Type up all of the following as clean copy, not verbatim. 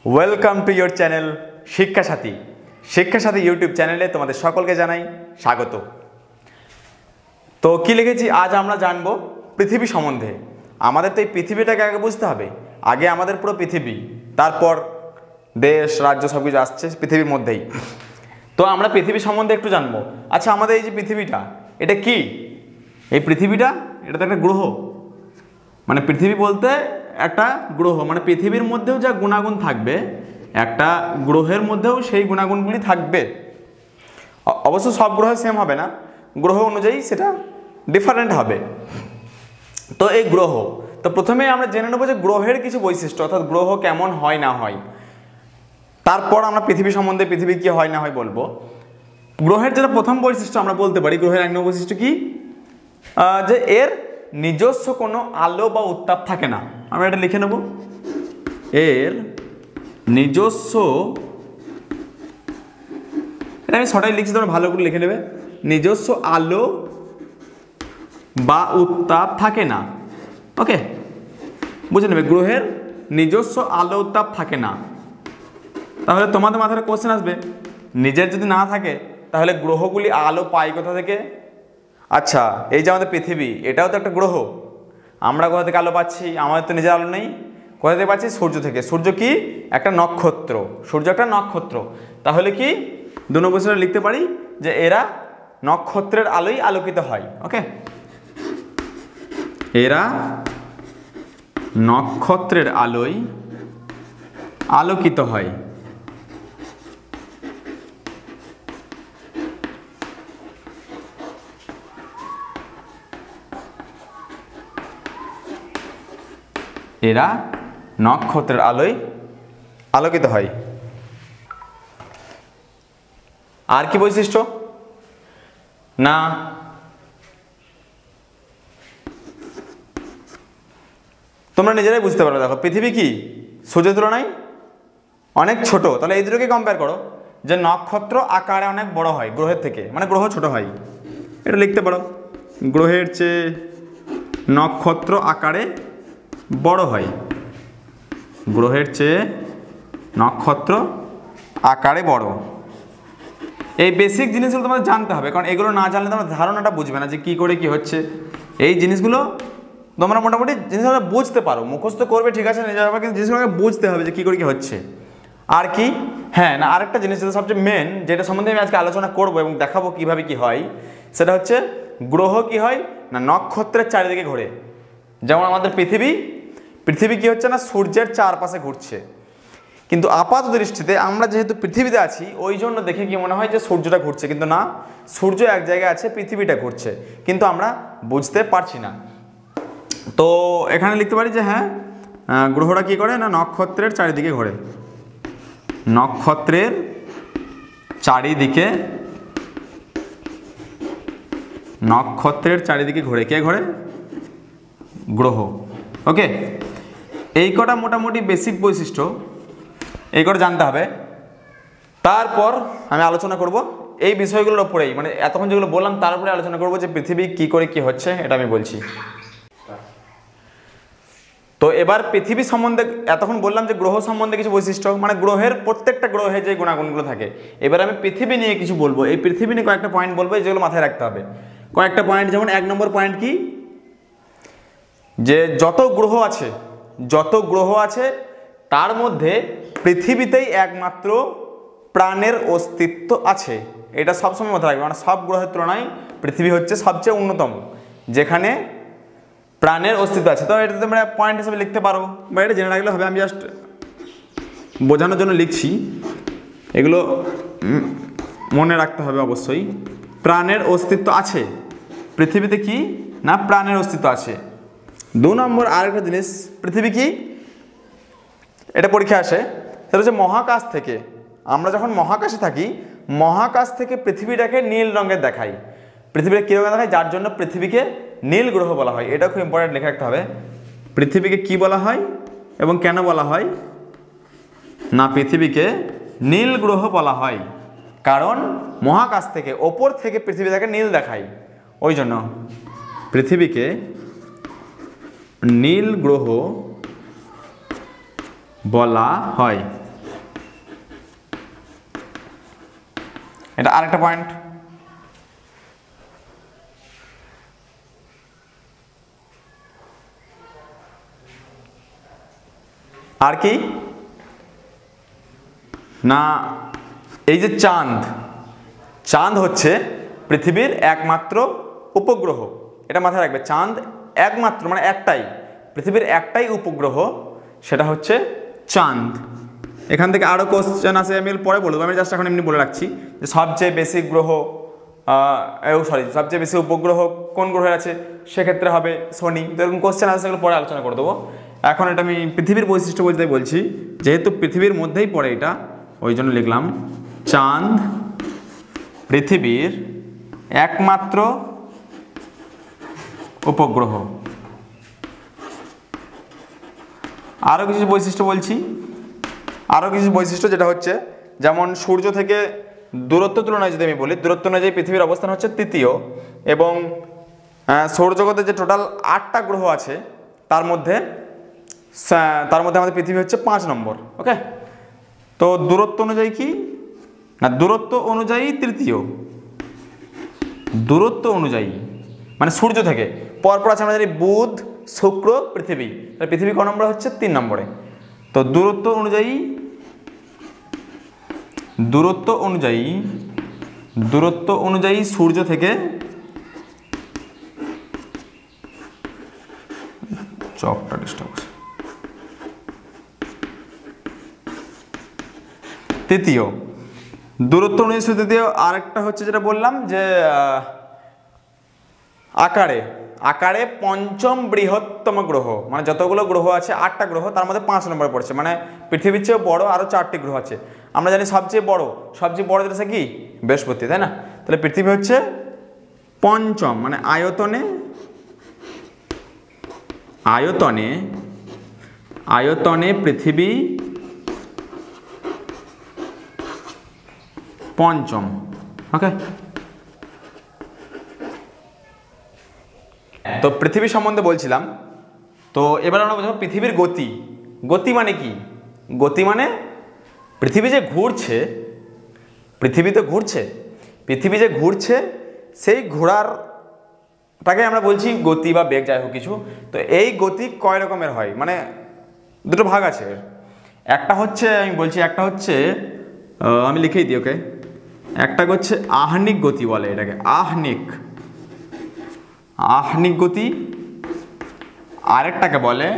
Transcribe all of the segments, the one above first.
Welcome to your channel শিক্ষা সাথী। শিক্ষা সাথী YouTube চ্যানেলে তোমাদের সকলকে জানাই স্বাগত। তো কি লিখেছি, আজ আমরা জানবো পৃথিবী সম্বন্ধে। আমাদের তো এই পৃথিবীটাকে আগে বুঝতে হবে। আগে আমাদের পুরো পৃথিবী, তারপর দেশ রাজ্য সব কিছু আসছে পৃথিবীর মধ্যেই। তো আমরা পৃথিবী সম্বন্ধে একটু জানবো। আচ্ছা, আমাদের এই যে পৃথিবীটা, এটা কি? এই পৃথিবীটা, এটা তো একটা গ্রহ। মানে পৃথিবী বলতে একটা গ্রহ, মানে পৃথিবীর মধ্যেও যা গুণাগুণ থাকবে, একটা গ্রহের মধ্যেও সেই গুণাগুণগুলি থাকবে। অবশ্য সব গ্রহ সেম হবে না, গ্রহ অনুযায়ী সেটা ডিফারেন্ট হবে। তো এই গ্রহ, তো প্রথমে আমরা জেনে নেবো যে গ্রহের কিছু বৈশিষ্ট্য, অর্থাৎ গ্রহ কেমন হয় না হয়। তারপর আমরা পৃথিবী সম্বন্ধে, পৃথিবী কি হয় না হয় বলবো। গ্রহের যেটা প্রথম বৈশিষ্ট্য আমরা বলতে পারি, গ্রহের এক নম্বর বৈশিষ্ট্য কি, যে এর নিজস্ব কোনো আলো বা উত্তাপ থাকে না। আমরা এটা লিখে নেব, এর নিজস্ব, এটা আমি শর্টে লিখছি, তোমরা ভালো করে লিখে নেবে, নিজস্ব আলো বা উত্তাপ থাকে না। ওকে, বুঝে নেবে, গ্রহের নিজস্ব আলো উত্তাপ থাকে না। তাহলে তোমাদের মাথায় কোশ্চেন আসবে, নিজের যদি না থাকে তাহলে গ্রহগুলি আলো পায় কোথা থেকে? আচ্ছা, এই যে আমাদের পৃথিবী, এটাও তো একটা গ্রহ। আমরা কোথা থেকে আলো পাচ্ছি? আমাদের তো নিজের আলো নেই। কোথা থেকে পাচ্ছি? সূর্য থেকে। সূর্য কি? একটা নক্ষত্র। সূর্য একটা নক্ষত্র। তাহলে কি 2 নম্বর বছরে লিখতে পারি যে এরা নক্ষত্রের আলোয় আলোকিত হয়। ওকে, এরা নক্ষত্রের আলোয় আলোকিত হয়। এরা নক্ষত্রের আলোয় আলোকিত হয়। আর কি বৈশিষ্ট্য? না, তোমরা নিজেরাই বুঝতে পারবে। দেখো, পৃথিবী কি সূর্যের তুলনায় অনেক ছোট। তাহলে এই দুটোকে কম্পেয়ার করো, যে নক্ষত্র আকারে অনেক বড় হয় গ্রহের থেকে, মানে গ্রহ ছোট হয়। এটা লিখতে পারো, গ্রহের চেয়ে নক্ষত্র আকারে বড় হয়। গ্রহের চেয়ে নক্ষত্র আকারে বড়। এই বেসিক জিনিসগুলো তোমাদের জানতে হবে, কারণ এগুলো না জানলে তোমরা ধারণাটা বুঝবে না যে কী করে কি হচ্ছে। এই জিনিসগুলো তোমরা মোটামুটি জিনিসগুলো বুঝতে পারো, মুখস্থ করবে ঠিক আছে, নিজের ব্যাপার, কিন্তু জিনিসগুলোকে বুঝতে হবে যে কী করে কি হচ্ছে। আর কি, হ্যাঁ না, আরেকটা জিনিস যেটা সবচেয়ে মেন, যেটা সম্বন্ধে আমি আজকে আলোচনা করবো এবং দেখাবো কীভাবে কি হয়, সেটা হচ্ছে গ্রহ কি হয় না নক্ষত্রের চারিদিকে ঘোরে। যেমন আমাদের পৃথিবী, পৃথিবী কি হচ্ছে না সূর্যের চারপাশে ঘুরছে। কিন্তু আপাত দৃষ্টিতে আমরা যেহেতু পৃথিবীতে আছি, ওই জন্য দেখে কি মনে হয় যে সূর্যটা ঘুরছে, কিন্তু না, সূর্য এক জায়গায় আছে, পৃথিবীটা ঘুরছে, কিন্তু আমরা বুঝতে পারছি না। তো এখানে লিখতে পারি যে হ্যাঁ, গ্রহটা কি করে না নক্ষত্রের চারিদিকে ঘোরে। নক্ষত্রের চারিদিকে, নক্ষত্রের চারিদিকে ঘোরে। কে ঘোরে? গ্রহ। ওকে, এই কটা মোটামুটি বেসিক বৈশিষ্ট্য, এই কটা জানতে হবে। তারপর আমি আলোচনা করব এই বিষয়গুলোর উপরেই, মানে এতক্ষণ যেগুলো বললাম তার উপরে আলোচনা করব যে পৃথিবী কি করে কি হচ্ছে, এটা আমি বলছি। তো এবার পৃথিবী সম্বন্ধে, এতক্ষণ বললাম যে গ্রহ সম্বন্ধে কিছু বৈশিষ্ট্য, মানে গ্রহের প্রত্যেকটা গ্রহে যে গুণাগুণগুলো থাকে। এবার আমি পৃথিবী নিয়ে কিছু বলবো। এই পৃথিবী নিয়ে কয়েকটা পয়েন্ট বলবো, যেগুলো মাথায় রাখতে হবে। কয়েকটা পয়েন্ট, যেমন 1 নম্বর পয়েন্ট কি, যে যত গ্রহ আছে তার মধ্যে পৃথিবীতেই একমাত্র প্রাণের অস্তিত্ব আছে। এটা সবসময় মাথায় রাখবে, মানে সব গ্রহের তুলনায় পৃথিবী হচ্ছে সবচেয়ে অন্যতম যেখানে প্রাণের অস্তিত্ব আছে। তো এটা তোমরা পয়েন্ট হিসেবে লিখতে পারো, বা এটা জেনে রাখলে হবে। আমি জাস্ট বোঝানোর জন্য লিখছি, এগুলো মনে রাখতে হবে অবশ্যই। প্রাণের অস্তিত্ব আছে পৃথিবীতে, কি না প্রাণের অস্তিত্ব আছে। 2 নম্বর আরেকটা জিনিস, পৃথিবী কি, এটা পরীক্ষা আসে, সেটা হচ্ছে মহাকাশ থেকে। আমরা যখন মহাকাশে থাকি, মহাকাশ থেকে পৃথিবীটাকে নীল রঙের দেখাই। পৃথিবীটা কী রঙের দেখায়, যার জন্য পৃথিবীকে নীল গ্রহ বলা হয়। এটা খুব ইম্পর্টেন্ট, লিখে রাখতে হবে। পৃথিবীকে কি বলা হয় এবং কেন বলা হয় না পৃথিবীকে নীল গ্রহ বলা হয়, কারণ মহাকাশ থেকে, ওপর থেকে পৃথিবীটাকে নীল দেখায়, ওই জন্য পৃথিবীকে নীল গ্রহ বলা হয়। আরেকটা পয়েন্ট। আর কি না, এই যে চাঁদ, চাঁদ হচ্ছে পৃথিবীর একমাত্র উপগ্রহ, এটা মাথায় রাখবে। চাঁদ একমাত্র মানে একটাই, পৃথিবীর একটাই উপগ্রহ, সেটা হচ্ছে চাঁদ। এখান থেকে আরও কোশ্চেন আছে, আমি পরে বলবো, আমি জাস্ট এখন এমনি বলে রাখছি যে সবচেয়ে বেশি গ্রহ সবচেয়ে বেশি উপগ্রহ কোন গ্রহের আছে, সেক্ষেত্রে হবে শনি। তো এরকম কোশ্চেন আছে, সেগুলো পরে আলোচনা করে দেবো। এখন এটা আমি পৃথিবীর বৈশিষ্ট্য বলতে বলছি, যেহেতু পৃথিবীর মধ্যেই পড়ে এটা, ওই জন্য লিখলাম চাঁদ পৃথিবীর একমাত্র উপগ্রহ। আরও কিছু বৈশিষ্ট্য বলছি, আরও কিছু বৈশিষ্ট্য, যেটা হচ্ছে যেমন সূর্য থেকে দূরত্ব তুলনায় যদি আমি বলি, দূরত্ব অনুযায়ী পৃথিবীর অবস্থান হচ্ছে তৃতীয়, এবং সৌরজগতে যে টোটাল 8টা গ্রহ আছে তার মধ্যে আমাদের পৃথিবী হচ্ছে 5 নম্বর। ওকে, তো দূরত্ব অনুযায়ী কি না, দূরত্ব অনুযায়ী তৃতীয়, দূরত্ব অনুযায়ী মানে সূর্য থেকে পরপর আছে আমরা জানি বুধ, শুক্র, পৃথিবী। পৃথিবী ক নম্বরে হচ্ছে 3 নম্বরে। তো দূরত্ব অনুযায়ী সূর্য থেকে চকটা ডিস্টার্ব তৃতীয়, দূরত্ব অনুযায়ী সূর্য তৃতীয়। আরেকটা হচ্ছে যেটা বললাম যে আকারে পঞ্চম বৃহত্তম গ্রহ, মানে যতগুলো গ্রহ আছে 8টা গ্রহ, তার মধ্যে 5 নম্বরে পড়ছে, মানে পৃথিবীর চেয়েও বড় আরও 4টি গ্রহ আছে। আমরা জানি সবচেয়ে বড় যেটা কি, বৃহস্পতি, তাই না? তাহলে পৃথিবী হচ্ছে পঞ্চম, মানে আয়তনে পৃথিবী পঞ্চম। ওকে, তো পৃথিবী সম্বন্ধে বলছিলাম। তো এবার আমরা বুঝবো পৃথিবীর গতি মানে কি। গতি মানে পৃথিবী যে ঘুরছে, পৃথিবী যে ঘুরছে সেই ঘোরারটাকে আমরা বলছি গতি বা বেগ, যাই হোক কিছু। তো এই গতি কয় রকমের হয়, মানে দুটো ভাগ আছে। একটা হচ্ছে আমি বলছি, একটা হচ্ছে আমি লিখেই দিই, ওকে। একটা হচ্ছে আহ্নিক গতি বলে এটাকে, আহ্নিক গতি। আরেকটাকে বলে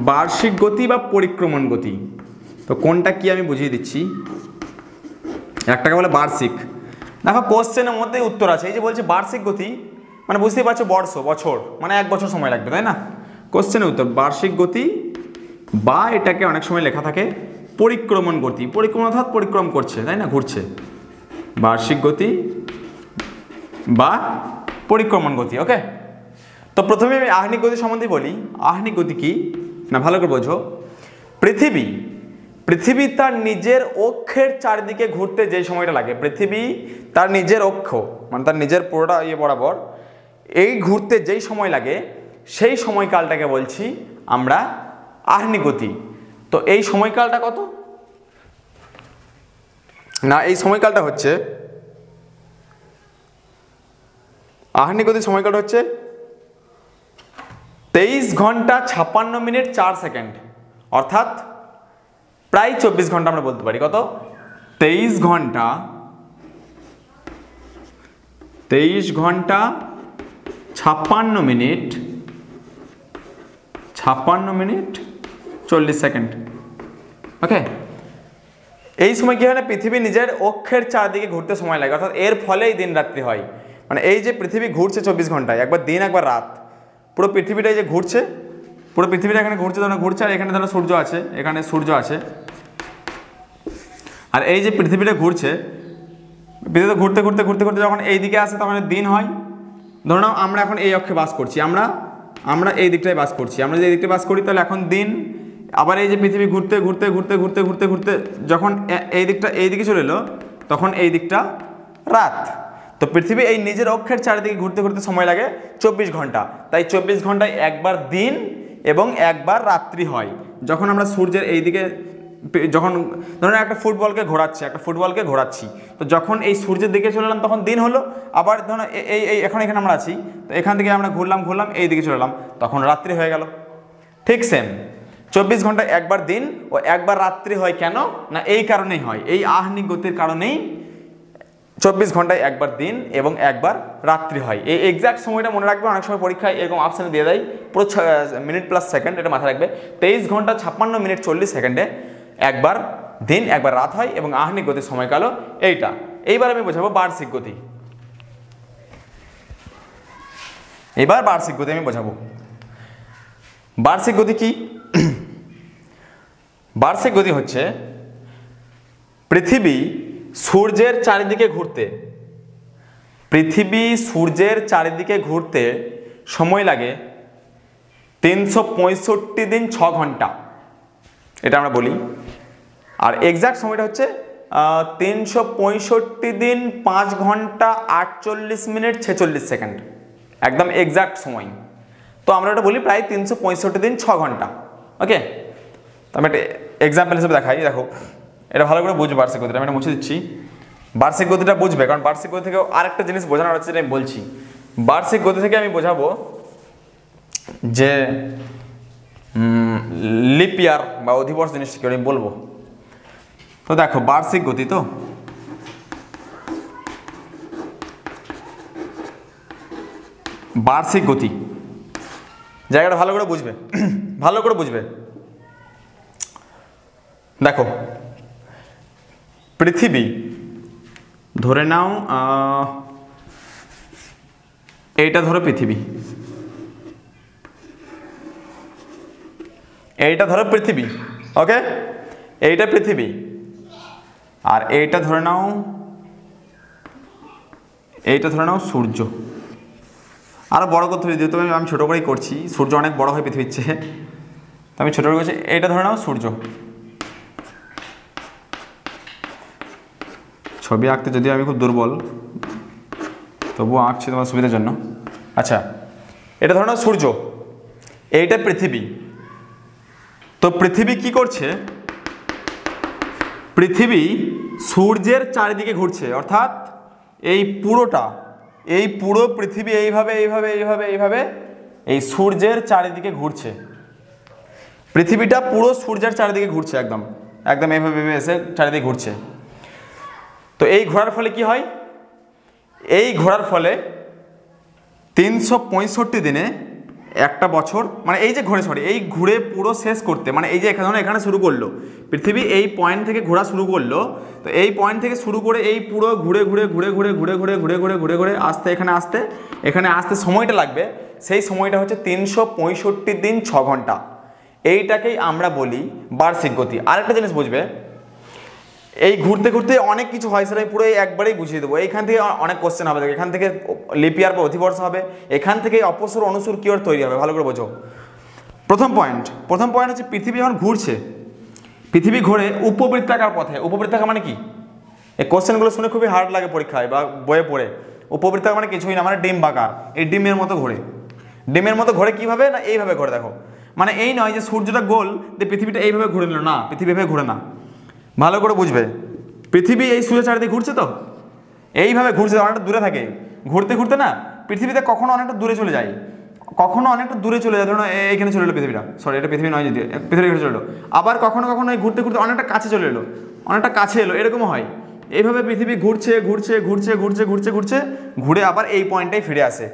বার্ষিক গতি বা পরিক্রমণ গতি। তো কোনটা কি আমি বুঝিয়ে দিচ্ছি। একটাকে বলে বার্ষিক, দেখো কোশ্চেনের মধ্যে উত্তর আছে। এই যে বলছে বার্ষিক গতি, মানে বুঝতেই পারছো বছর, মানে 1 বছর সময় লাগবে, তাই না? কোশ্চেনের উত্তর বার্ষিক গতি, বা এটাকে অনেক সময় লেখা থাকে পরিক্রমণ গতি। পরিক্রমণ অর্থাৎ পরিক্রম করছে, তাই না, ঘুরছে। বার্ষিক গতি বা পরিক্রমণ গতি। ওকে, তো প্রথমে আমি আহ্নিক গতি সম্বন্ধে বলি। আহ্নিক গতি কি না, ভালো করে বোঝো। পৃথিবী তার নিজের অক্ষের চারিদিকে ঘুরতে যে সময়টা লাগে, পৃথিবী তার নিজের অক্ষ মানে তার নিজের পুরোটা বরাবর এই ঘুরতে যেই সময় লাগে, সেই সময়কালটাকে বলছি আমরা আহ্নিক গতি। তো এই সময়কালটা কত না, এই সময়কালটা হচ্ছে, আহ্নিক গতির সময়কালটা হচ্ছে 23 ঘন্টা 56 মিনিট 4 সেকেন্ড, অর্থাৎ প্রায় 24 ঘন্টা আমরা বলতে পারি। কত? 23 ঘন্টা 56 মিনিট 40 সেকেন্ড। ওকে, এই সময় কি হয় না, পৃথিবী নিজের অক্ষের চারদিকে ঘুরতে সময় লাগে, অর্থাৎ এর ফলেই দিন রাত্রি হয়। মানে এই যে পৃথিবী ঘুরছে 24 ঘন্টায়, একবার দিন একবার রাত, পুরো পৃথিবীটাই যে ঘুরছে, পুরো পৃথিবীটা এখানে ঘুরছে, ধরো ঘুরছে, আর এখানে ধরো সূর্য আছে, এখানে সূর্য আছে, আর এই যে পৃথিবীটা ঘুরছে, পৃথিবীতে ঘুরতে ঘুরতে ঘুরতে ঘুরতে যখন এই দিকে আসে তখন দিন হয়। ধরো নাও আমরা এখন এই অক্ষে বাস করছি, আমরা এই দিকটায় বাস করছি, আমরা যে এই দিকটায় বাস করি তাহলে এখন দিন। আবার এই যে পৃথিবী ঘুরতে ঘুরতে ঘুরতে ঘুরতে ঘুরতে ঘুরতে যখন এই দিকটা এই দিকে চলে এলো, তখন এই দিকটা রাত। তো পৃথিবী এই নিজের অক্ষের চারিদিকে ঘুরতে ঘুরতে সময় লাগে 24 ঘন্টা। তাই 24 ঘন্টায় একবার দিন এবং একবার রাত্রি হয়। যখন আমরা সূর্যের এই দিকে যখন ধরুন একটা ফুটবলকে ঘোরাচ্ছি, তো যখন এই সূর্যের দিকে চলে এলাম তখন দিন হলো, আবার ধরুন এই এখন এখানে আমরা আছি, তো এখান থেকে আমরা ঘুরলাম এই দিকে চলে এলাম, তখন রাত্রি হয়ে গেল। ঠিক সেম 24 ঘন্টায় একবার দিন ও একবার রাত্রি হয়, কেন না এই কারণেই হয়, এই আহ্নিক গতির কারণেই 24 ঘন্টায় একবার দিন এবং একবার রাত্রি হয়। এই এক্সাক্ট সময়টা মনে রাখবে, অনেক সময় পরীক্ষায় এরকম অপশানে দিয়ে দেয় পুরো মিনিট প্লাস সেকেন্ড, এটা মাথায় রাখবে। 23 ঘন্টা 56 মিনিট 40 সেকেন্ডে একবার দিন একবার রাত হয় এবং আহ্নিক গতির সময়কালও এইটা। এইবার আমি বোঝাবো বার্ষিক গতি। এবার বার্ষিক গতি আমি বোঝাবো। বার্ষিক গতি কি? বার্ষিক গতি হচ্ছে পৃথিবী সূর্যের চারিদিকে ঘুরতে সময় লাগে 365 দিন 6 ঘন্টা, এটা আমরা বলি। আর এক্সাক্ট সময়টা হচ্ছে 365 দিন 5 ঘন্টা 48 মিনিট 46 সেকেন্ড, একদম এক্সাক্ট সময়। তো আমরা এটা বলি প্রায় 365 দিন 6 ঘন্টা। ওকে, তো আমি একটা এক্সাম্পল হিসেবে দেখাই। দেখো, এটা ভালো করে বুঝবে বার্ষিক গতিটা, আমি এটা মুছে দিচ্ছি। বার্ষিক গতিটা বুঝবে, কারণ বার্ষিক গতি থেকে আরেকটা জিনিস বোঝানোর হচ্ছে, আমি বলছি বার্ষিক গতি থেকে আমি বোঝাবো যে লিপ ইয়ার বা অধিবর্ষ জিনিসটা কি আমি বলবো। তো দেখো, বার্ষিক গতি, তো বার্ষিক গতি জায়গাটা ভালো করে বুঝবে, ভালো করে বুঝবে। দেখো, পৃথিবী ধরে নাও, এইটা ধরো পৃথিবী, এইটা ধরো পৃথিবী, ওকে, এইটা পৃথিবী, আর এইটা ধরে নাও সূর্য। আরো বড় করতে হবে, যেহেতু আমি ছোট করেই করছি, সূর্য অনেক বড় হয় পৃথিবীর চেয়ে, তো আমি ছোট করে করছি। এইটা ধরে নাও সূর্য। ছবি আঁকতে যদিও আমি খুব দুর্বল, তবুও আঁকছি তোমার সুবিধার জন্য। আচ্ছা, এটা ধরে নাও সূর্য, এইটা পৃথিবী। তো পৃথিবী কি করছে? পৃথিবী সূর্যের চারিদিকে ঘুরছে, অর্থাৎ এই পুরো পৃথিবী এইভাবে এই সূর্যের চারিদিকে ঘুরছে। পৃথিবীটা পুরো সূর্যের চারিদিকে ঘুরছে, একদম এইভাবে এসে চারিদিকে ঘুরছে। তো এই ঘোরার ফলে কি হয়? এই ঘোরার ফলে 365 দিনে একটা বছর, মানে এই যে ঘুরে পুরো শেষ করতে, মানে এই যে এখানে শুরু করলো পৃথিবী, এই পয়েন্ট থেকে ঘোরা শুরু করলো, তো এই পয়েন্ট থেকে শুরু করে এই পুরো ঘুরে আসতে এখানে আসতে সময়টা লাগবে, সেই সময়টা হচ্ছে 365 দিন 6 ঘন্টা। এইটাকেই আমরা বলি বার্ষিক গতি। আরেকটা জিনিস বুঝবে, এই ঘুরতে অনেক কিছু হয়, সেটা আমি পুরো একবারেই বুঝিয়ে দেবো। এইখান থেকে অনেক কোশ্চেন হবে, এখান থেকে লিপ ইয়ার বা অধিবর্ষ হবে, এখান থেকে অপসর অনুসর কি তৈরি হবে, ভালো করে বোঝো। প্রথম পয়েন্ট হচ্ছে পৃথিবী যখন ঘুরছে, পৃথিবী ঘুরে উপবৃত্তাকার পথে। উপবৃত্তাকার মানে কি? এই কোশ্চেনগুলো শুনে খুবই হার্ড লাগে পরীক্ষায় বা বইয়ে পড়ে। উপবৃত্তাকার মানে কিছুই না, মানে ডিম্বাকার, এই ডিমের মতো ঘোরে। কিভাবে না, এইভাবে ঘোরে। দেখো, মানে এই নয় যে সূর্যটা গোল যে পৃথিবীটা এইভাবে ঘুরে নিল, না, পৃথিবী এইভাবে ঘুরে না। ভালো করে বুঝবে, পৃথিবী এই সূর্যের চারিদিকে ঘুরছে, তো এইভাবে ঘুরছে, অনেকটা দূরে থাকে। ঘুরতে না পৃথিবীতে কখনো অনেকটা দূরে চলে যায়, ধরুন এইখানে চলে এলো পৃথিবীটা, সরি এটা পৃথিবী নয়, যদি পৃথিবী চলে এলো, আবার কখনো এই ঘুরতে অনেকটা কাছে চলে এলো, এরকমও হয়। এইভাবে পৃথিবী ঘুরে আবার এই পয়েন্টটাই ফিরে আসে।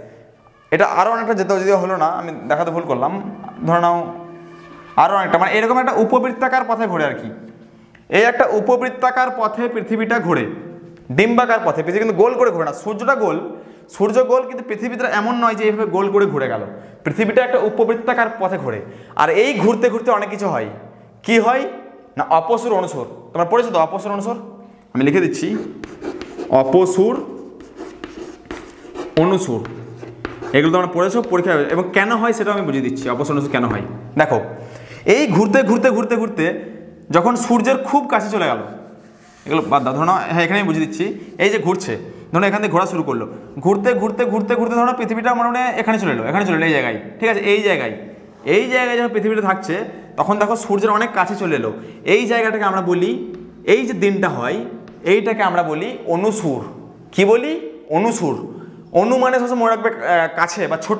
এটা আরও অনেকটা যেতে, যদিও হলো না, আমি দেখাতে ভুল করলাম। ধরে নাও আরও অনেকটা, মানে এরকম একটা উপবৃত্তাকার পথে ঘোরে আর কি। এই একটা উপবৃত্তাকার পথে পৃথিবীটা ঘোরে, ডিম্বাকার পথে। পৃথিবী কিন্তু গোল করে ঘোরে না, সূর্য গোল, কিন্তু পৃথিবীটা এমন নয় যে এইভাবে গোল করে ঘুরে গেল। পৃথিবীটা একটা উপবৃত্তাকার পথে ঘোরে। আর এই ঘুরতে অনেক কিছু হয়। কি হয় না, অপসর অনুসর। তোমরা পড়েছো তো অপসর অনুসর? আমি লিখে দিচ্ছি, অপসর অনুসর, এগুলো তোমরা পড়েছো পরীক্ষা, এবং কেন হয় সেটাও আমি বুঝিয়ে দিচ্ছি, অপসর অনুসর কেন হয়। দেখো, এই ঘুরতে যখন সূর্যের খুব কাছে চলে গেল, এগুলো বাদ দাও, ধরো হ্যাঁ এখানে আমি বুঝিয়ে দিচ্ছি। এই যে ঘুরছে, ধরো এখান থেকে ঘোরা শুরু করলো, ঘুরতে ধরো পৃথিবীটা মনে এখানে চলে এলো, এই জায়গায়, ঠিক আছে, এই জায়গায় যখন পৃথিবীটা থাকছে, তখন দেখো সূর্যের অনেক কাছে চলে এলো, এই জায়গাটাকে আমরা বলি, এই যে দিনটা হয় এইটাকে আমরা বলি অনুসুর। কি বলি? অনুসুর। অনু মানে সবসময় মনে রাখবে কাছে বা ছোট,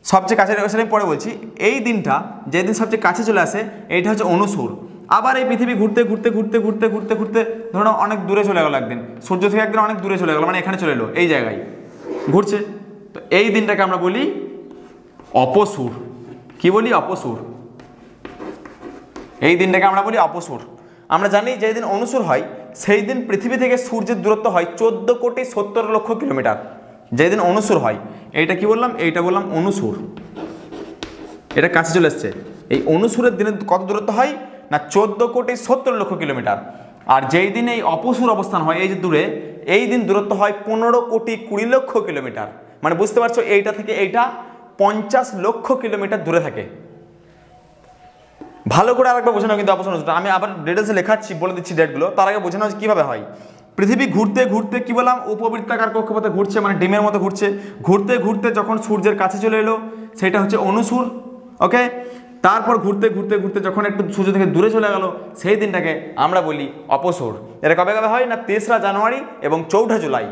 সবচেয়ে কাছে, সেটা আমি পরে বলছি। এই দিনটা যেদিন সবচেয়ে কাছে চলে আসে এইটা হচ্ছে অনুসুর। আবার এই পৃথিবী ঘুরতে ঘুরতে ঘুরতে ঘুরতে ঘুরতে ঘুরতে ধরো অনেক দূরে চলে গেল, একদিন সূর্য থেকে একদিন অনেক দূরে চলে গেল, মানে এখানে চলে এলো, এই জায়গায় ঘুরছে। তো এই দিনটাকে আমরা বলি অপসুর। কি বলি? অপসুর। এই দিনটাকে আমরা বলি অপসুর। আমরা জানি যেদিন অনুসুর হয় সেই দিন পৃথিবী থেকে সূর্যের দূরত্ব হয় 14,70,00,000 কিলোমিটার। যেদিন অনুসুর হয়, এইটা কি বললাম? এইটা বললাম অনুসুর, এটা কাছে চলে এসছে। এই অনুসুরের দিনে কত দূরত্ব হয় না 14,70,00,000 কিলোমিটার। আর যেই দিন এই অপসুর অবস্থান হয়, এই যে দূরে, এই দিন দূরত্ব হয় 15,20,00,000 কিলোমিটার। মানে বুঝতে পারছো, এইটা থেকে এইটা 50 লক্ষ কিলোমিটার দূরে থাকে। ভালো করে আরেকবার বোঝানো, কিন্তু অপসর অনুসুরটা আমি আবার ডিটেলসে লেখাচ্ছি, বলে দিচ্ছি ডেটগুলো, তার আগে বোঝানো হচ্ছে কীভাবে হয়। পৃথিবী ঘুরতে ঘুরতে কি বললাম, উপবৃত্তাকার কক্ষপথে ঘুরছে, মানে ডিমের মতো ঘুরছে। ঘুরতে ঘুরতে যখন সূর্যের কাছে চলে এলো সেটা হচ্ছে অনুসুর। ওকে, তারপর ঘুরতে ঘুরতে ঘুরতে যখন একটু সূর্য থেকে দূরে চলে গেল সেই দিনটাকে আমরা বলি অপসুর। এটা কবে কবে হয় না 3রা জানুয়ারি এবং 4ঠা জুলাই।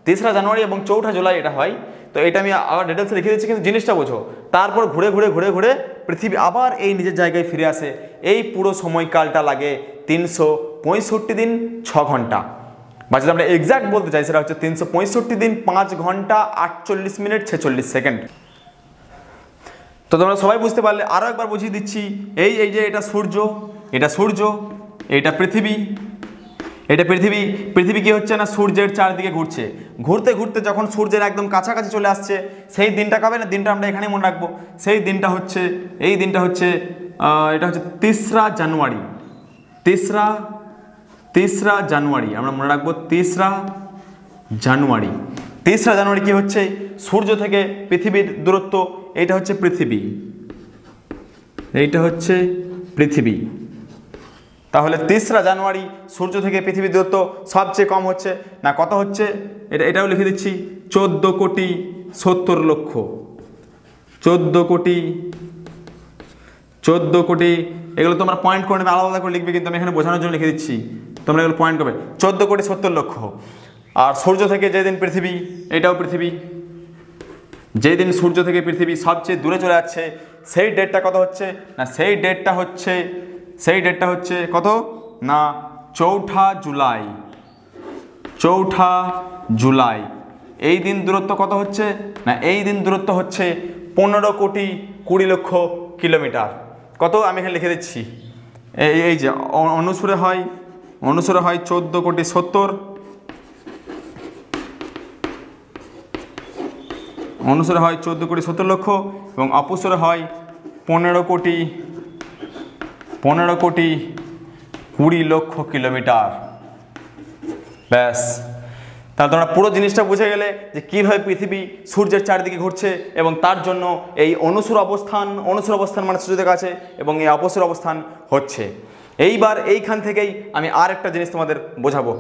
3রা জানুয়ারি এবং 4ঠা জুলাই এটা হয়। তো এটা আমি আবার ডিটেলসে লিখে দিচ্ছি, কিন্তু জিনিসটা বোঝো। তারপর ঘুরে ঘুরে ঘুরে ঘুরে পৃথিবী আবার এই নিজের জায়গায় ফিরে আসে। এই পুরো সময়কালটা লাগে 365 দিন 6 ঘন্টা, বা যদি আমরা এক্সাক্ট বলতে চাই সেটা হচ্ছে 365 দিন 5 ঘন্টা 48 মিনিট 46 সেকেন্ড। তো তোমরা সবাই বুঝতে পারলে, আরও একবার বুঝিয়ে দিচ্ছি। এই এই যে এটা সূর্য, এটা সূর্য, এটা পৃথিবী, এটা পৃথিবী। পৃথিবী কি হচ্ছে না সূর্যের চারদিকে ঘুরছে। ঘুরতে ঘুরতে যখন সূর্যের একদম কাছাকাছি চলে আসছে সেই দিনটা কবে না, দিনটা আমরা এখানেই মনে রাখবো। সেই দিনটা হচ্ছে, এই দিনটা হচ্ছে এটা হচ্ছে 3রা জানুয়ারি। 3রা জানুয়ারি আমরা মনে রাখবো, 3রা জানুয়ারি। 3রা জানুয়ারি কি হচ্ছে, সূর্য থেকে পৃথিবীর দূরত্ব, এইটা হচ্ছে পৃথিবী, এইটা হচ্ছে পৃথিবী। তাহলে 3রা জানুয়ারি সূর্য থেকে পৃথিবীর দূরত্ব সবচেয়ে কম হচ্ছে না, কত হচ্ছে এটাও লিখে দিচ্ছি, 14,70,00,000। 14 কোটি, এগুলো তোমরা পয়েন্ট করে নেবে, আলাদা আলাদা করে লিখবে, কিন্তু আমি এখানে বোঝানোর জন্য লিখে দিচ্ছি, তোমরা এগুলো পয়েন্ট করবে। 14,70,00,000। আর সূর্য থেকে যেদিন পৃথিবী, এটাও পৃথিবী, যেদিন সূর্য থেকে পৃথিবী সবচেয়ে দূরে চলে যাচ্ছে সেই ডেটটা কত হচ্ছে না, সেই ডেটটা হচ্ছে কত না 4ঠা জুলাই। 4ঠা জুলাই। এই দিন দূরত্ব কত হচ্ছে না, এই দিন দূরত্ব হচ্ছে 15,20,00,000 কিলোমিটার। কত আমি এখানে লিখে দিচ্ছি, এই যে অনুসুরে হয় 14,70,00,000, অনুসুরে হয় 14,70,00,000 এবং অপসরে হয় 15,20,00,000 কিলোমিটার। ব্যাস, তাহলে তোমরা পুরো জিনিসটা বুঝে গেলে যে কীভাবে পৃথিবী সূর্যের চারিদিকে ঘুরছে, এবং তার জন্য এই অনুসুর অবস্থান মানে সূর্যের কাছে, এবং এই অপসুর অবস্থান হচ্ছে। এইবার এইখান থেকেই আমি আর একটা জিনিস তোমাদের বোঝাবো,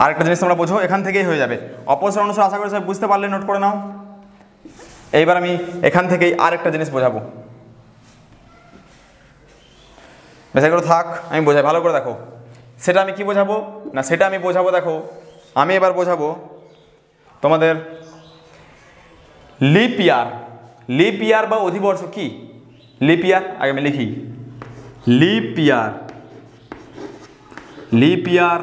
আরেকটা জিনিস তোমরা বোঝো, এখান থেকেই হয়ে যাবে। অপসর অনুসর আশা করি সবাই বুঝতে পারলে, নোট করে নাও। এইবার আমি এখান থেকেই আরেকটা জিনিস বোঝাবো, বেশি করে থাক, আমি বোঝাই, ভালো করে দেখো। সেটা আমি কি বোঝাবো না, সেটা আমি বোঝাবো, দেখো আমি এবার বোঝাবো তোমাদের লিপ ইয়ার। লিপ ইয়ার বা অধিবর্ষ কি? লিপ ইয়ার আগে আমি লিখি, লিপ ইয়ার, লিপ ইয়ার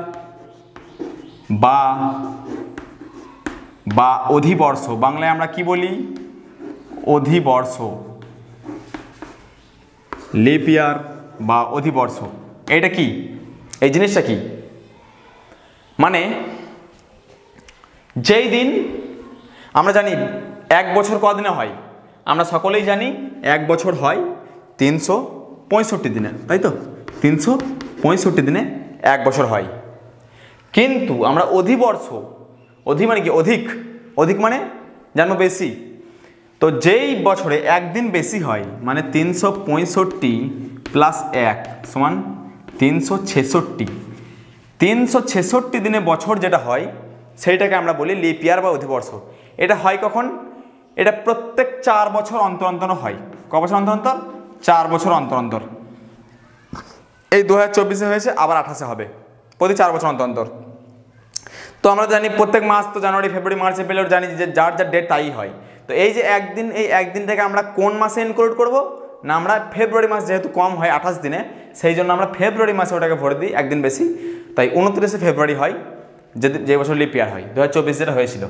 বা অধিবর্ষ, বাংলায় আমরা কি বলি? অধিবর্ষ। লিপ ইয়ার বা অধিবর্ষ, এটা কি? এই জিনিসটা কি? মানে যেই দিন আমরা জানি এক বছর কদিনে হয়, আমরা সকলেই জানি এক বছর হয় 365 দিনে, তাই তো? 365 দিনে এক বছর হয়। কিন্তু আমরা অধিবর্ষ, মানে কি? অধিক মানে জানবো বেশি। তো যেই বছরে একদিন বেশি হয়, মানে 365 প্লাস 1 সমান 366। 366 দিনে বছর যেটা হয় সেইটাকে আমরা বলি লিপ ইয়ার বা অধিবর্ষ। এটা হয় কখন? এটা প্রত্যেক 4 বছর অন্তর অন্তর হয়। ক বছর অন্তর অন্তর? 4 বছর অন্তর অন্তর। এই 2024-এ হয়েছে, আবার 28-এ হবে, প্রতি 4 বছর অন্তর অন্তর। তো আমরা জানি প্রত্যেক মাস তো জানুয়ারি ফেব্রুয়ারি মার্চ এপ্রিল জানি যে যার যার ডেট তাই হয়। তো এই যে একদিন, এই একদিনটাকে আমরা কোন মাসে ইনক্লুড করব না, আমরা ফেব্রুয়ারি মাস যেহেতু কম হয় 28 দিনে, সেই জন্য আমরা ফেব্রুয়ারি মাসে ওটাকে ভরে দিই একদিন বেশি, তাই 29শে ফেব্রুয়ারি হয় যে বছর লিপ ইয়ার হয়, 2024 যেটা হয়েছিল।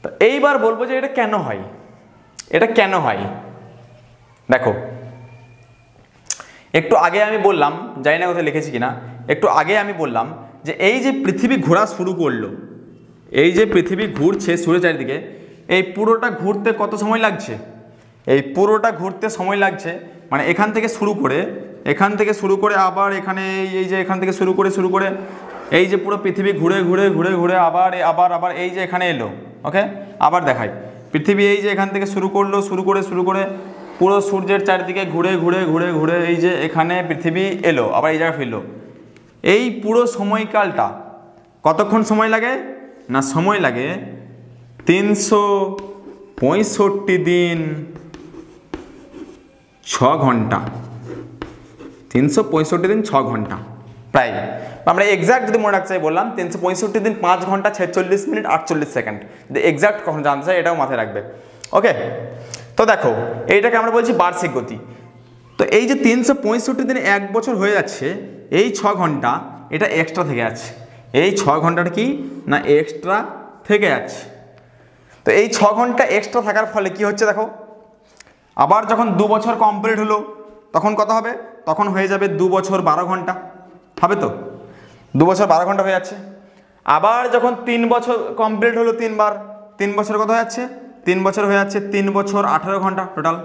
তো এইবার বলবো যে এটা কেন হয়, এটা কেন হয়। দেখো একটু আগে আমি বললাম, জানি না কোথায় লিখেছি কিনা, একটু আগে আমি বললাম যে এই যে পৃথিবী ঘোরা শুরু করলো, এই যে পৃথিবী ঘুরছে সূর্যের চারিদিকে, এই পুরোটা ঘুরতে কত সময় লাগছে, এই পুরোটা ঘুরতে সময় লাগছে মানে এখান থেকে শুরু করে আবার এখানে এই যে এখান থেকে শুরু করে এই যে পুরো পৃথিবী ঘুরে ঘুরে আবার এই যে এখানে এলো। ওকে, আবার দেখাই, পৃথিবী এই যে এখান থেকে শুরু করে পুরো সূর্যের চারিদিকে ঘুরে এই যে এখানে পৃথিবী এলো, আবার এই জায়গায় ফিরলো। এই পুরো সময়কালটা কতক্ষণ সময় লাগে না, সময় লাগে 365 দিন 6 ঘন্টা। 365 দিন 6 ঘন্টা প্রায়। আমরা এক্সাক্ট যদি মনে রাখতে চাই বললাম 365 দিন 5 ঘন্টা 46 মিনিট 48 সেকেন্ড। যদি এক্সাক্ট কখন জানতে চাই এটাও মাথায় রাখবে। ওকে, তো দেখো এইটাকে আমরা বলছি বার্ষিক গতি। তো এই যে 365 দিনে 1 বছর হয়ে যাচ্ছে, এই 6 ঘন্টা এটা এক্সট্রা থেকে যাচ্ছে। এই 6 ঘন্টাটা কি না এক্সট্রা থেকে যাচ্ছে। তো এই 6 ঘন্টা এক্সট্রা থাকার ফলে কি হচ্ছে দেখো, আবার যখন 2 বছর কমপ্লিট হলো তখন কত হবে, তখন হয়ে যাবে 2 বছর 12 ঘন্টা হবে। তো 2 বছর 12 ঘন্টা হয়ে যাচ্ছে। আবার যখন 3 বছর কমপ্লিট হলো 3 বছর কত হয়ে যাচ্ছে, 3 বছর হয়ে যাচ্ছে 3 বছর 18 ঘন্টা টোটাল।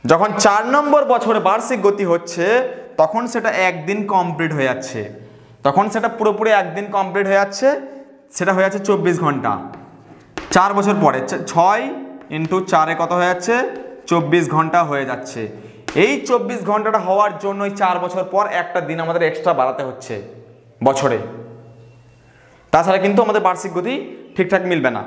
যখন 4 নম্বর বছরে বার্ষিক গতি হচ্ছে তখন সেটা একদিন কমপ্লিট হয়ে যাচ্ছে, তখন সেটা পুরোপুরি একদিন কমপ্লিট হয়ে যাচ্ছে, সেটা হয়ে যাচ্ছে 24 ঘন্টা। 4 বছর পরে 6 × 4 কত হয়ে যাচ্ছে, 24 ঘন্টা হয়ে যাচ্ছে। এই 24 ঘন্টাটা হওয়ার জন্যই 4 বছর পর একটা দিন আমাদের এক্সট্রা বাড়াতে হচ্ছে বছরে, তাছাড়া কিন্তু আমাদের বার্ষিক গতি ঠিকঠাক মিলবে না।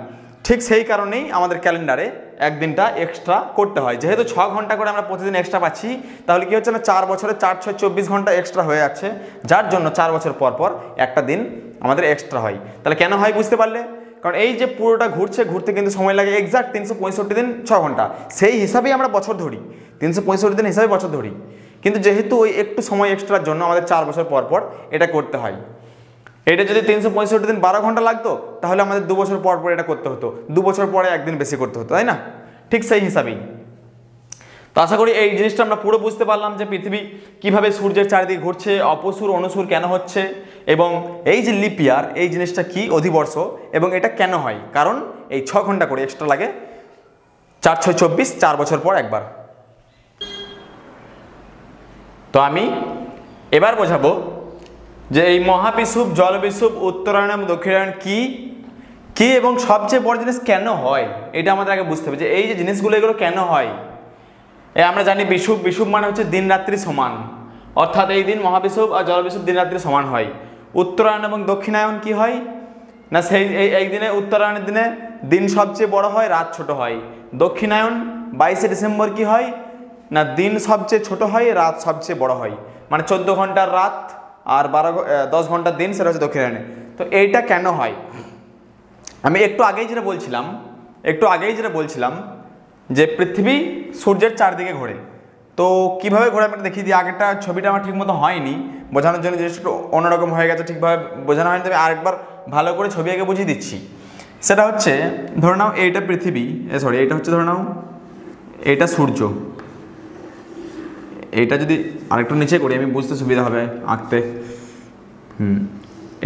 ঠিক সেই কারণেই আমাদের ক্যালেন্ডারে একদিনটা এক্সট্রা করতে হয়। যেহেতু 6 ঘন্টা করে আমরা প্রতিদিন এক্সট্রা পাচ্ছি, তাহলে কি হচ্ছে না 4 বছরে 4 × 6 = 24 ঘন্টা এক্সট্রা হয়ে যাচ্ছে, যার জন্য 4 বছর পর পর একটা দিন আমাদের এক্সট্রা হয়। তাহলে কেন হয় বুঝতে পারলে, কারণ এই যে পুরোটা ঘুরতে কিন্তু সময় লাগে এক্সাক্ট 365 দিন 6 ঘন্টা, সেই হিসাবেই আমরা বছর ধরি, 365 দিন হিসাবে বছর ধরি। কিন্তু যেহেতু ওই একটু সময় এক্সট্রার জন্য আমাদের 4 বছর পর পর এটা করতে হয়। এটা যদি 365 দিন 12 ঘন্টা লাগতো তাহলে আমাদের 2 বছর পর পর এটা করতে হতো, 2 বছর পরে একদিন বেশি করতে হতো, তাই না? ঠিক সেই হিসাবেই। তো আশা করি এই জিনিসটা আমরা পুরো বুঝতে পারলাম যে পৃথিবী কিভাবে সূর্যের চারিদিকে ঘুরছে, অপসূর অনুসূর কেন হচ্ছে, এবং এই যে লিপ ইয়ার এই জিনিসটা কি, অধিবর্ষ, এবং এটা কেন হয়, কারণ এই 6 ঘন্টা করে এক্সট্রা লাগে, 4 × 6 = 24, 4 বছর পর একবার। তো আমি এবার বোঝাবো যে এই মহাবিষুব, জলবিষুব, উত্তরায়ণ এবং দক্ষিণায়ন কি এবং সবচেয়ে বড় জিনিস কেন হয়, এটা আমাদের আগে বুঝতে হবে যে এই যে জিনিসগুলো এগুলো কেন হয়। আমরা জানি বিষুব মানে হচ্ছে দিন রাত্রি সমান, অর্থাৎ এই দিন মহাবিষুব আর জলবিষুব দিন রাত্রি সমান হয়। উত্তরায়ণ এবং দক্ষিণায়ন কি হয় না, সেই এই দিনে উত্তরায়ণের দিনে দিন সবচেয়ে বড় হয়, রাত ছোট হয়। দক্ষিণায়ন 22শে ডিসেম্বর কি হয় না, দিন সবচেয়ে ছোট হয়, রাত সবচেয়ে বড় হয়, মানে 14 ঘন্টার রাত আর 10 ঘন্টার দিন, সেটা হচ্ছে দক্ষিণায়নে। তো এইটা কেন হয়, আমি একটু আগেই যেটা বলছিলাম যে পৃথিবী সূর্যের চারদিকে ঘোরে। তো কিভাবে ঘোরে আমি দেখিয়ে দিই। আগেরটা ছবিটা আমার ঠিকমতো হয়নি বোঝানোর জন্য, জিনিসটা একটু অন্যরকম হয়ে গেছে, ঠিকভাবে বোঝানো হয়নি। তবে আরেকবার ভালো করে ছবি আগে বুঝিয়ে দিচ্ছি। সেটা হচ্ছে ধরে নাও এইটা পৃথিবী, এইটা হচ্ছে ধরে নাও এইটা সূর্য। এইটা যদি আরেকটু নিচে করি আমি বুঝতে সুবিধা হবে আঁকতে।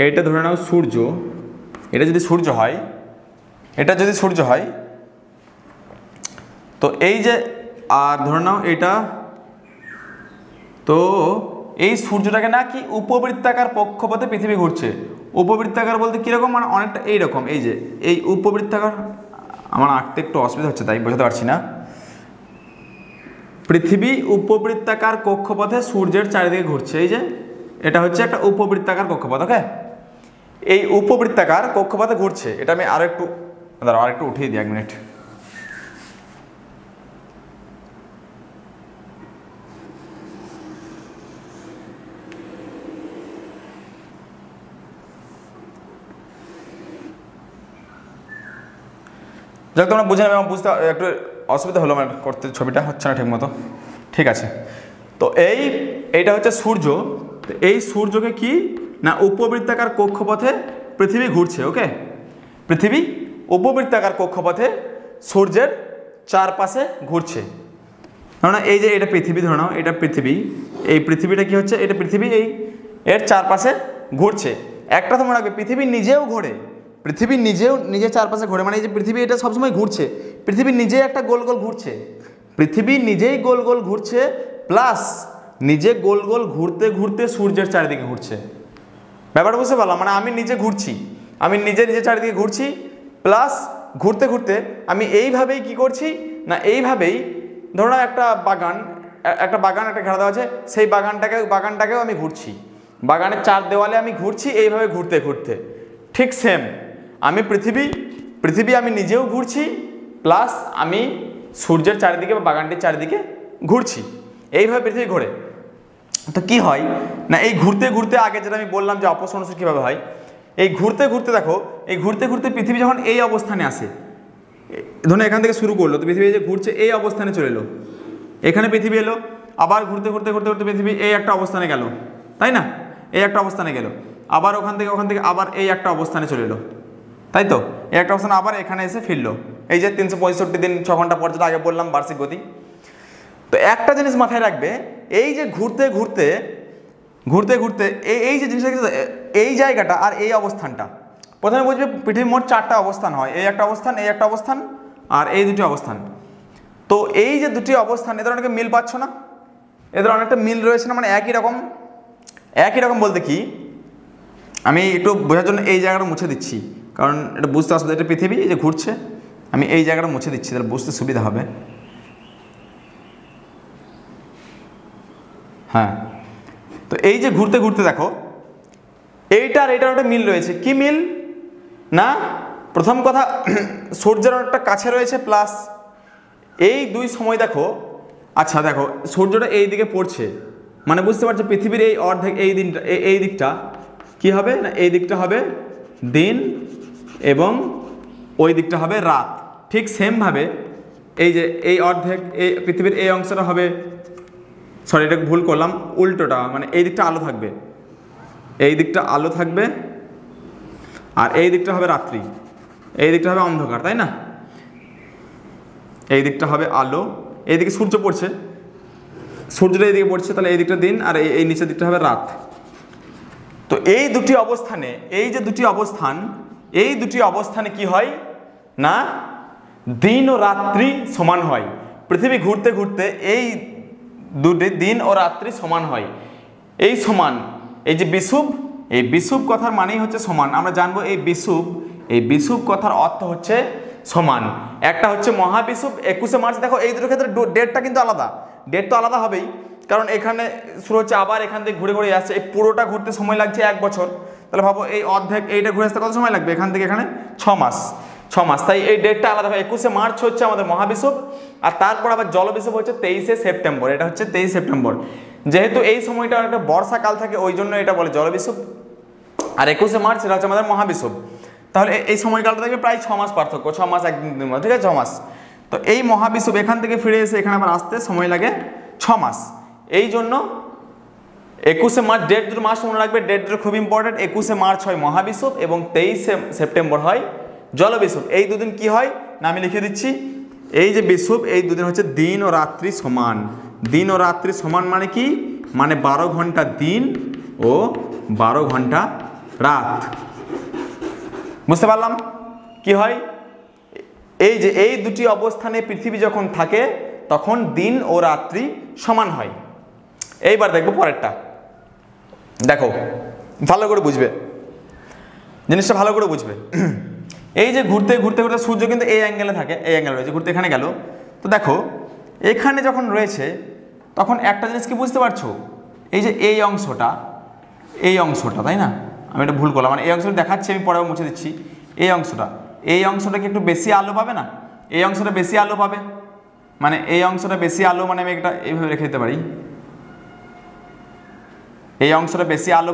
এইটা ধরে নাও সূর্য, এটা যদি সূর্য হয়, তো এই যে আর ধরে নাও এটা, তো এই সূর্যটাকে না কি উপবৃত্তাকার কক্ষপথে পৃথিবী ঘুরছে। উপবৃত্তাকার বলতে কীরকম, মানে অনেকটা এইরকম, এই যে এই উপবৃত্তাকার, আমার আঁকতে একটু অসুবিধা হচ্ছে তাই বোঝাতে পারছি না। পৃথিবী উপবৃত্তাকার কক্ষপথে সূর্যের চারিদিকে ঘুরছে, এই যে এটা হচ্ছে একটা উপবৃত্তাকার কক্ষপথ। ওকে, এই উপবৃত্তাকার কক্ষপথে ঘুরছে। এটা আমি আরেকটু উঠিয়ে দিই, 1 মিনিট। যাক তোমরা বুঝে নেবে, আমার বুঝতে একটু অসুবিধা হলো আমার করতে, ছবিটা হচ্ছে না ঠিক মতো। ঠিক আছে, তো এইটা হচ্ছে সূর্য। এই সূর্যকে কি না উপবৃত্তাকার কক্ষপথে পৃথিবী ঘুরছে। ওকে, পৃথিবী উপবৃত্তাকার কক্ষপথে সূর্যের চারপাশে ঘুরছে। ধরো না এই যে এটা পৃথিবী, ধরে নাও এটা পৃথিবী, এই পৃথিবীটা কি হচ্ছে, এটা পৃথিবী এর চারপাশে ঘুরছে। একটা তোমরা রাখবে, পৃথিবী নিজেও ঘোরে, পৃথিবী নিজের চারপাশে ঘোরে, মানে এই যে পৃথিবী এটা সবসময় ঘুরছে, পৃথিবী নিজেই একটা গোল গোল ঘুরছে, পৃথিবী নিজেই গোল গোল ঘুরছে, প্লাস নিজে গোল গোল ঘুরতে ঘুরতে সূর্যের চারিদিকে ঘুরছে। ব্যাপারটা বুঝতে পারলাম? মানে আমি নিজে ঘুরছি, আমি নিজের চারিদিকে ঘুরছি, প্লাস ঘুরতে ঘুরতে আমি এইভাবেই কি করছি না, এইভাবেই ধরো না একটা বাগান একটা ঘেরা দেওয়া আছে, সেই বাগানটাকেও আমি ঘুরছি, বাগানের চার দেওয়ালে আমি ঘুরছি এইভাবে ঘুরতে ঘুরতে। ঠিক সেম আমি পৃথিবী আমি নিজেও ঘুরছি, প্লাস আমি সূর্যের চারিদিকে বা বাগানটির চারিদিকে ঘুরছি, এইভাবে পৃথিবী ঘোরে। তো কি হয় না, এই ঘুরতে ঘুরতে আগে যেটা আমি বললাম যে অপসরণ কীভাবে হয়, এই ঘুরতে ঘুরতে দেখো, এই ঘুরতে ঘুরতে পৃথিবী যখন এই অবস্থানে আসে, ধরুন এখান থেকে শুরু করলো, তো পৃথিবী যে ঘুরছে এই অবস্থানে চলে এলো, এখানে পৃথিবী এলো, আবার ঘুরতে ঘুরতে ঘুরতে ঘুরতে পৃথিবী এই একটা অবস্থানে গেল, তাই না, এই একটা অবস্থানে গেল, আবার ওখান থেকে আবার এই একটা অবস্থানে চলে এলো, তাই তো, এই একটা অবস্থানে আবার এখানে এসে ফিরলো। এই যে 365 দিন 6 ঘন্টা পর, যেটা আগে বললাম বার্ষিক গতি। তো একটা জিনিস মাথায় রাখবে, এই যে ঘুরতে ঘুরতে এই যে জিনিসটা, এই জায়গাটা আর এই অবস্থানটা, প্রথমে বুঝবে পৃথিবীর মোট 4টা অবস্থান হয়, এই একটা অবস্থান, এই একটা অবস্থান, আর এই দুটি অবস্থান। তো এই যে দুটি অবস্থান, এদের অনেকে মিল পাচ্ছ না, এদের অনেকটা মিল রয়েছে না, মানে একই রকম বলতে কি, আমি একটু বোঝার জন্য এই জায়গাটা মুছে দিচ্ছি, কারণ এটা বুঝতে অসুবিধা, এটা পৃথিবী এই যে ঘুরছে, আমি এই জায়গাটা মুছে দিচ্ছি, তাহলে বুঝতে সুবিধা হবে। হ্যাঁ, তো এই যে ঘুরতে ঘুরতে দেখো, এইটার একটা মিল রয়েছে। কি মিল না, প্রথম কথা সূর্যের অনেকটা কাছে রয়েছে, প্লাস এই দুই সময় দেখো, আচ্ছা দেখো সূর্যটা এই দিকে পড়ছে, মানে বুঝতে পারছো পৃথিবীর এই অর্ধেক, এই দিকটা কি হবে না, এই দিকটা হবে দিন এবং ওই দিকটা হবে রাত। ঠিক সেমভাবে এই যে এই অর্ধেক, এই পৃথিবীর এই অংশটা হবে, সরি এটা ভুল করলাম, উল্টোটা, মানে এই দিকটা আলো থাকবে, এই দিকটা আলো থাকবে, আর এই দিকটা হবে রাত্রি, এই দিকটা হবে অন্ধকার, তাই না, এই দিকটা হবে আলো, এইদিকে সূর্য পড়ছে, সূর্যটা এইদিকে পড়ছে, তাহলে এই দিকটা দিন, আর এই নিচের দিকটা হবে রাত। তো এই দুটি অবস্থানে, এই যে দুটি অবস্থান, এই দুটি অবস্থানে কি হয় না, দিন ও রাত্রি সমান হয়। পৃথিবী ঘুরতে ঘুরতে এই দুটি দিন ও রাত্রি সমান হয়। এই সমান, এই যে বিষুব, এই বিষুব কথার মানেই হচ্ছে সমান। আমরা জানবো এই বিষুব কথার অর্থ হচ্ছে সমান। একটা হচ্ছে মহাবিষুব 21শে মার্চ। দেখো এই দুটোর ক্ষেত্রে ডেটটা কিন্তু আলাদা, ডেট তো আলাদা হবেই, কারণ এখানে শুরু হচ্ছে, আবার এখান থেকে ঘুরে ঘুরে আসছে, এই পুরোটা ঘুরতে সময় লাগছে 1 বছর। তাহলে ভাবো এই অর্ধেক এইটা ঘুরে আসতে কত সময় লাগবে, এখান থেকে এখানে 6 মাস। তাই এই ডেটটা আলাদা হয়। 21শে মার্চ হচ্ছে আমাদের মহাবিষুব, আর তারপর আবার জলবিষুব হচ্ছে 23শে সেপ্টেম্বর। এটা হচ্ছে 23 সেপ্টেম্বর। যেহেতু এই সময়টা একটা বর্ষাকাল থাকে, ওই জন্য এটা বলে জলবিষুব, আর 21শে মার্চ এটা হচ্ছে আমাদের মহাবিষুব। তাহলে এই সময়কালটা থাকবে প্রায় 6 মাস পার্থক্য, 6 মাস 1 দিনের মধ্যে, ঠিক আছে, 6 মাস। তো এই মহাবিষুব এখান থেকে ফিরে এসে এখানে আবার আসতে সময় লাগে 6 মাস। এই জন্য 21শে মার্চ, ডেট দুটো মাস মনে রাখবে, ডেট দুটো খুব ইম্পর্টেন্ট। 21শে মার্চ হয় মহাবিষুব এবং 23শে সেপ্টেম্বর হয় জলবিষুব। এই দুদিন কি হয় না, আমি লিখে দিচ্ছি, এই যে বিষুব, এই দুদিন হচ্ছে দিন ও রাত্রি সমান। দিন ও রাত্রি সমান মানে কি, মানে 12 ঘন্টা দিন ও 12 ঘন্টা রাত। বুঝতে পারলাম কি হয়, এই যে এই দুটি অবস্থানে পৃথিবী যখন থাকে তখন দিন ও রাত্রি সমান হয়। এইবার দেখবো পরেরটা, দেখো ভালো করে বুঝবে জিনিসটা, ভালো করে বুঝবে। এই যে ঘুরতে ঘুরতে ঘুরতে সূর্য কিন্তু এই অ্যাঙ্গেলে থাকে, এই অ্যাঙ্গেলে রয়েছে, ঘুরতে এখানে গেল। তো দেখো এখানে যখন রয়েছে তখন একটা জিনিস কি বুঝতে পারছো, এই যে এই অংশটা, তাই না, আমি এটা ভুল করলাম, মানে এই অংশটা দেখাচ্ছি, আমি পরে মুছে দিচ্ছি। এই অংশটা কি একটু বেশি আলো পাবে না, এই অংশটা বেশি আলো পাবে, মানে এই অংশটা বেশি আলো, মানে আমি এটা এইভাবে রেখে দিতে পারি, এই অংশটা বেশি আলো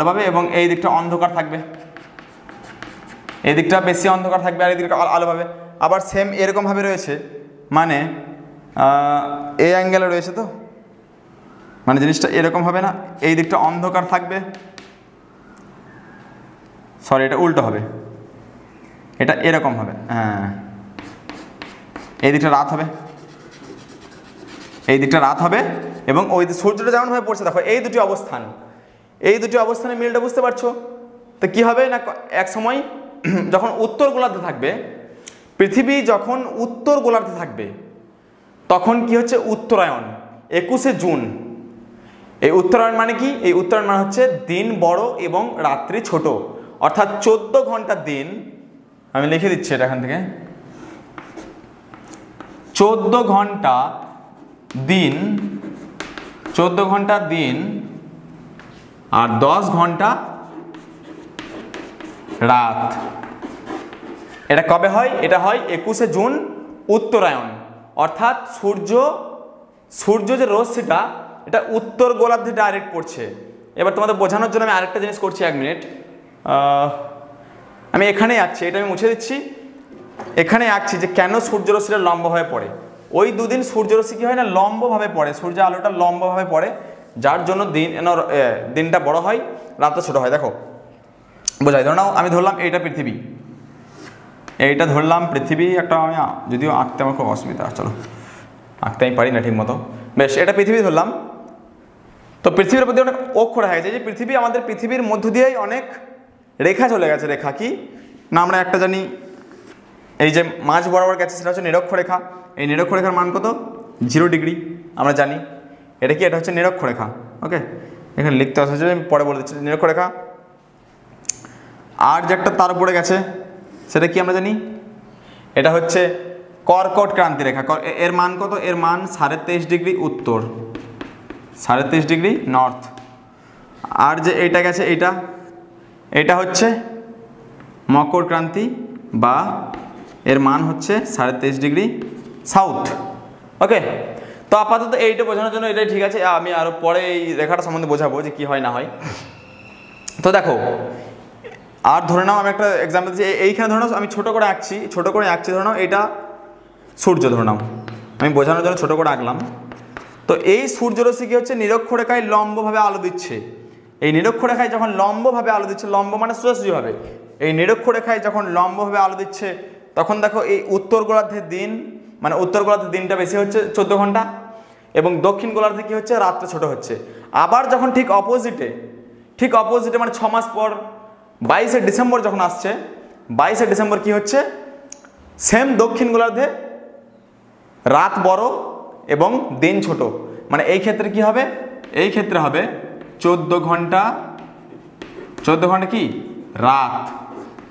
পাবে এবং এই দিকটা অন্ধকার থাকবে। এই দিকটা বেশি অন্ধকার থাকবে আর এই দিকটা আলো পাবে। আবার সেম এরকমভাবে রয়েছে, মানে এই অ্যাঙ্গেলে রয়েছে, তো মানে জিনিসটা এরকম হবে না, এই দিকটা অন্ধকার থাকবে, সরি এটা উল্টো হবে, এটা এরকম হবে, হ্যাঁ এই দিকটা রাত হবে, এই দিকটা রাত হবে এবং ওই সূর্যটা যেমনভাবে পড়ছে দেখো এই দুটি অবস্থান, এই দুটি অবস্থানের মিলটা বুঝতে পারছো? তো কী হবে না, এক সময় যখন উত্তর গোলার্ধে থাকবে, পৃথিবী যখন উত্তর গোলার্ধে থাকবে তখন কি হচ্ছে উত্তরায়ণ, 21শে জুন। এই উত্তরায়ণ মানে কি? এই উত্তরায়ণ মানে হচ্ছে দিন বড় এবং রাত্রি ছোট, অর্থাৎ 14 ঘন্টার দিন, আমি লিখে দিচ্ছি এটা এখান থেকে, 14 ঘন্টা দিন, 14 ঘন্টা দিন আর 10 ঘন্টা রাত। এটা কবে হয়? এটা হয় 21শে জুন, উত্তরায়ণ, অর্থাৎ সূর্য যে রশ্মিটা এটা উত্তর গোলার্ধে ডাইরেক্ট পড়ছে। এবার তোমাদের বোঝানোর জন্য আমি আরেকটা জিনিস করছি, 1 মিনিট, আমি এখানেই আঁকছি, এটা আমি মুছে দিচ্ছি, এখানে আঁকছি যে কেন সূর্যরশ্মিটা লম্বভাবে পড়ে। ওই দুদিন সূর্যরশ্মি কী হয় না, লম্বভাবে পড়ে, সূর্য আলোটা লম্বভাবে পড়ে, যার জন্য দিনটা বড় হয়, রাতটা ছোট হয়। দেখো বোঝাই, ধরো নাও আমি ধরলাম এইটা পৃথিবী, এইটা ধরলাম পৃথিবী, একটা আমি যদিও আঁকতে আমার খুব অসুবিধা, চলো আঁকতে আমি পারি না ঠিক মতো, বেশ এটা পৃথিবী ধরলাম। তো পৃথিবীর প্রতি অনেক অক্ষর হয়ে গেছে, যে পৃথিবী, আমাদের পৃথিবীর মধ্য দিয়েই অনেক রেখা চলে গেছে। রেখা কি না, আমরা একটা জানি, এই যে মাঝ বরাবর গেছে সেটা হচ্ছে নিরক্ষরেখা। এই নিরক্ষরেখার মান কত? 0 ডিগ্রি, আমরা জানি। এটা কি? এটা হচ্ছে নিরক্ষরেখা। ওকে, এখানে লিখতে আসছে, আমি পরে বলে দিচ্ছি। নিরক্ষরেখা আর যে একটা তার উপরে গেছে সেটা কি আমরা জানি, এটা হচ্ছে কর্কট ক্রান্তি রেখা। এর মান কত? এর মান 23.5 ডিগ্রি উত্তর, 23.5 ডিগ্রি নর্থ। আর যে এইটা গেছে, এইটা হচ্ছে মকর ক্রান্তি, বা এর মান হচ্ছে 23.5 ডিগ্রি সাউথ। ওকে, তো আপাতত এইটা বোঝানোর জন্য এটাই ঠিক আছে, আমি আরও পরে এই রেখাটা সম্বন্ধে বোঝাবো যে কী হয় না হয়। তো দেখো, আর ধরে নাও আমি একটা এক্সাম্পল দিচ্ছি, এইখানে ধরে নাও আমি ছোটো করে আঁকছি, ধরে নাও এটা সূর্য, ধরে নাও আমি বোঝানোর জন্য ছোটো করে আঁকলাম। তো এই সূর্যরশ্মি কী হচ্ছে, নিরক্ষরেখায় লম্বভাবে আলো দিচ্ছে। এই নিরক্ষরেখায় যখন লম্বভাবে আলো দিচ্ছে, লম্ব মানে সোজাসুজিভাবে, এই নিরক্ষরেখায় যখন লম্বভাবে আলো দিচ্ছে তখন দেখো এই উত্তর গোলার্ধের দিন, মানে উত্তর গোলার্ধের দিনটা বেশি হচ্ছে 14 ঘন্টা, এবং দক্ষিণ গোলার্ধে কী হচ্ছে, রাতটা ছোট হচ্ছে। আবার যখন ঠিক অপোজিটে মানে 6 মাস পর 22শে ডিসেম্বর যখন আসছে, 22শে ডিসেম্বর কী হচ্ছে, সেম দক্ষিণ গোলার্ধে রাত বড় এবং দিন ছোট, মানে এই ক্ষেত্রে কি হবে, এই ক্ষেত্রে হবে 14 ঘন্টা কি রাত,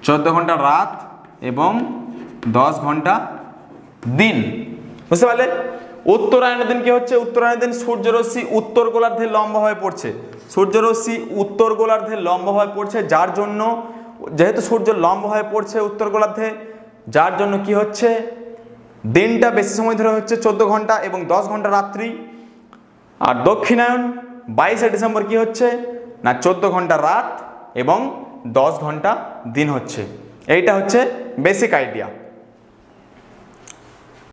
14 ঘন্টা রাত এবং 10 ঘন্টা দিন। বুঝতে পারলে? উত্তরায়ণের দিন কি হচ্ছে, উত্তরায়ণের দিন সূর্যরশ্মি উত্তর গোলার্ধে লম্বভাবে পড়ছে, সূর্যরশ্মি উত্তর গোলার্ধে লম্বভাবে পড়ছে, যার জন্য, যেহেতু সূর্য লম্বভাবে পড়ছে উত্তর গোলার্ধে, যার জন্য কি হচ্ছে, দিনটা বেশি সময় ধরে হচ্ছে 14 ঘন্টা এবং 10 ঘন্টা রাত্রি। আর দক্ষিণায়ন 22শে ডিসেম্বর কি হচ্ছে না, 14 ঘন্টা রাত এবং 10 ঘন্টা দিন হচ্ছে। এইটা হচ্ছে বেসিক আইডিয়া।